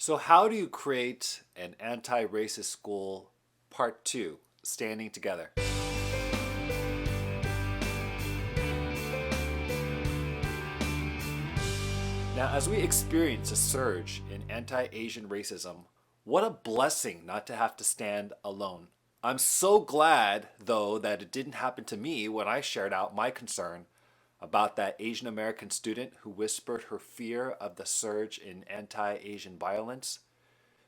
So, how do you create an anti racist school, part two, standing together? Now, as we experience a surge in anti Asian racism, what a blessing not to have to stand alone. I'm so glad, though, that it didn't happen to me when I shared out my concern about that Asian American student who whispered her fear of the surge in anti Asian violence.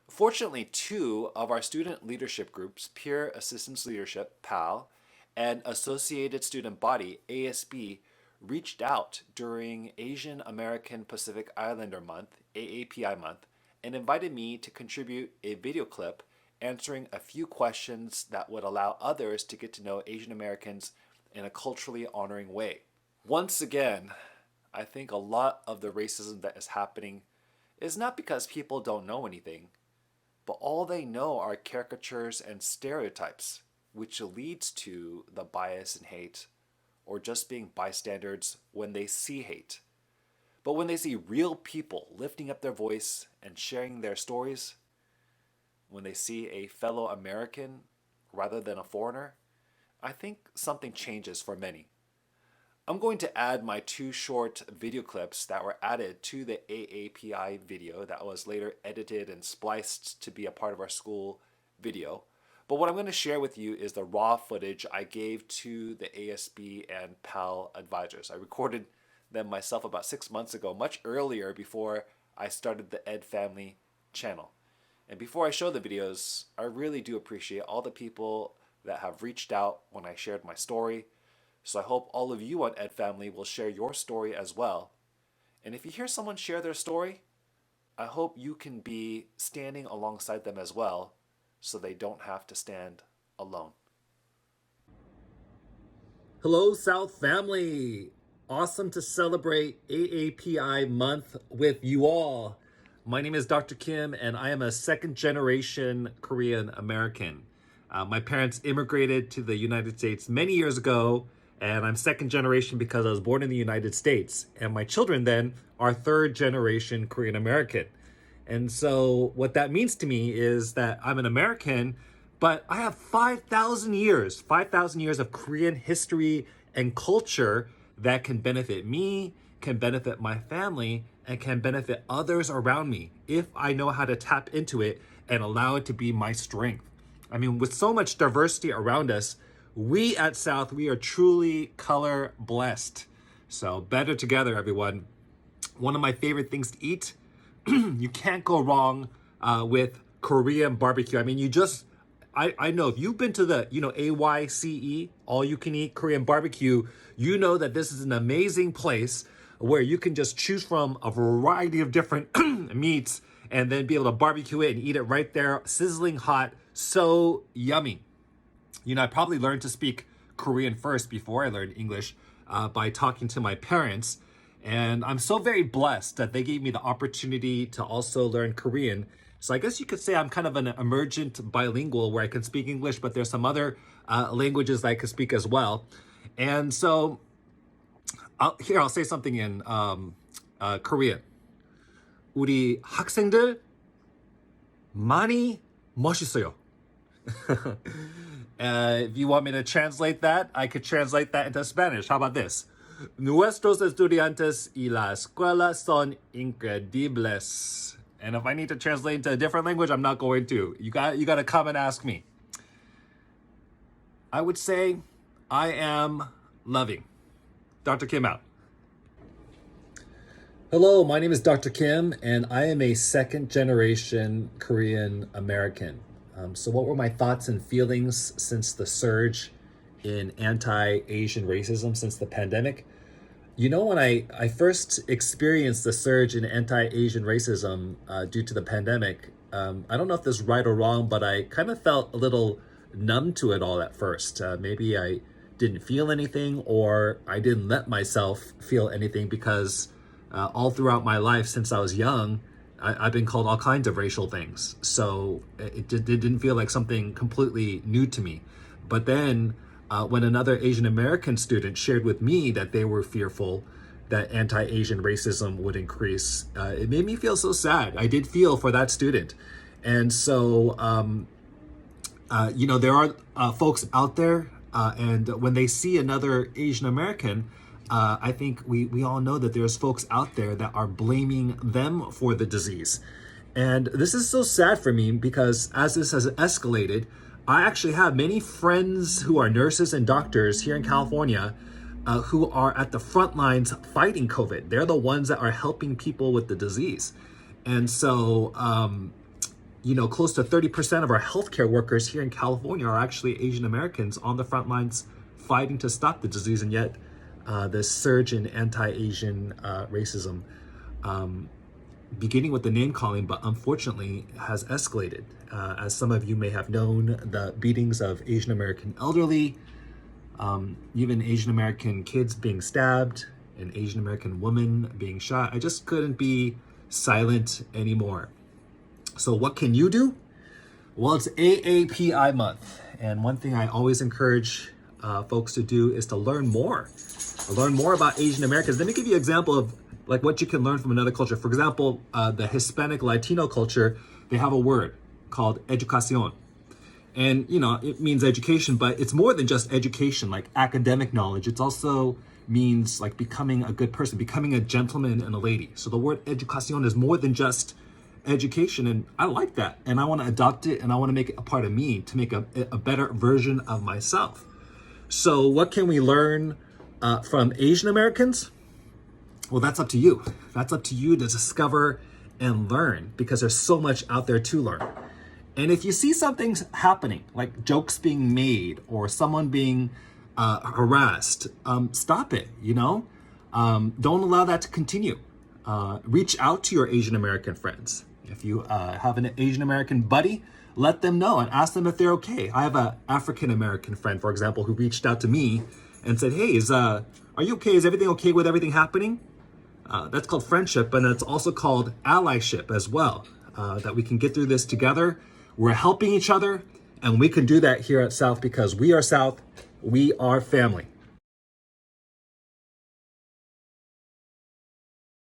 Fortunately, two of our student leadership groups, Peer Assistance Leadership, PAL, and Associated Student Body, ASB, reached out during Asian American Pacific Islander Month, AAPI Month, and invited me to contribute a video clip answering a few questions that would allow others to get to know Asian Americans in a culturally honoring way. Once again, I think a lot of the racism that is happening is not because people don't know anything, but all they know are caricatures and stereotypes, which leads to the bias and hate, or just being bystanders when they see hate. But when they see real people lifting up their voice and sharing their stories, when they see a fellow American rather than a foreigner, I think something changes for many. I'm going to add my two short video clips that were added to the AAPI video that was later edited and spliced to be a part of our school video. But what I'm going to share with you is the raw footage I gave to the ASB and PAL advisors. I recorded them myself about 6 months ago, much earlier before I started the EdFamily channel. And before I show the videos, I really do appreciate all the people that have reached out when I shared my story. So I hope all of you on EdFamily will share your story as well. And if you hear someone share their story, I hope you can be standing alongside them as well so they don't have to stand alone. Hello, South family. Awesome to celebrate AAPI month with you all. My name is Dr. Kim, and I am a second generation Korean American. My parents immigrated to the United States many years ago, and I'm second generation because I was born in the United States. And my children then are third generation Korean American. And so what that means to me is that I'm an American, but I have 5,000 years of Korean history and culture that can benefit me, can benefit my family, and can benefit others around me if I know how to tap into it and allow it to be my strength. I mean, with so much diversity around us, we at South, we are truly color blessed. So better together, everyone. One of my favorite things to eat, you can't go wrong with Korean barbecue. I mean, I know if you've been to the, AYCE, all you can eat Korean barbecue, you know that this is an amazing place where you can just choose from a variety of different meats and then be able to barbecue it and eat it right there, sizzling hot, so yummy. I probably learned to speak Korean first before I learned English by talking to my parents. And I'm so very blessed that they gave me the opportunity to also learn Korean. So I guess you could say I'm kind of an emergent bilingual where I can speak English, but there's some other languages that I could speak as well. And so I'll say something in Korean. 우리 학생들 많이 멋있어요. If you want me to translate that, I could translate that into Spanish. How about this? Nuestros estudiantes y la escuela son increíbles. And if I need to translate into a different language, I'm not going to. You got to come and ask me. I would say I am loving. Dr. Kim out. Hello, my name is Dr. Kim, and I am a second generation Korean American. So what were my thoughts and feelings since the surge in anti-Asian racism since the pandemic? When I first experienced the surge in anti-Asian racism due to the pandemic, I don't know if this is right or wrong, but I kind of felt a little numb to it all at first. Maybe I didn't feel anything, or I didn't let myself feel anything because all throughout my life since I was young, I've been called all kinds of racial things. So it didn't feel like something completely new to me. But then when another Asian American student shared with me that they were fearful, that anti-Asian racism would increase. It made me feel so sad. I did feel for that student. And so, there are folks out there, and when they see another Asian American, I think we all know that there's folks out there that are blaming them for the disease. And this is so sad for me because as this has escalated, I actually have many friends who are nurses and doctors here in California who are at the front lines fighting COVID. They're the ones that are helping people with the disease. And so, close to 30% of our healthcare workers here in California are actually Asian Americans on the front lines fighting to stop the disease. And yet this surge in anti-Asian racism, beginning with the name calling, but unfortunately has escalated. As some of you may have known, the beatings of Asian American elderly, even Asian American kids being stabbed, an Asian American woman being shot. I just couldn't be silent anymore. So what can you do? Well, it's AAPI month. And one thing I always encourage folks to do is to learn more about Asian Americans. Let me give you an example of like what you can learn from another culture. For example, the Hispanic Latino culture, they have a word called educación. And, it means education, but it's more than just education, like academic knowledge. It also means like becoming a good person, becoming a gentleman and a lady. So the word educación is more than just education. And I like that. And I want to adopt it and I want to make it a part of me to make a better version of myself. So what can we learn from Asian Americans? Well, that's up to you. That's up to you to discover and learn because there's so much out there to learn. And if you see something happening, like jokes being made or someone being harassed, stop it, Don't allow that to continue. Reach out to your Asian American friends. If you have an Asian American buddy, let them know and ask them if they're okay. I have an African American friend, for example, who reached out to me and said, hey, are you okay? Is everything okay with everything happening? That's called friendship, but it's also called allyship as well, that we can get through this together. We're helping each other, and we can do that here at South because we are South. We are family.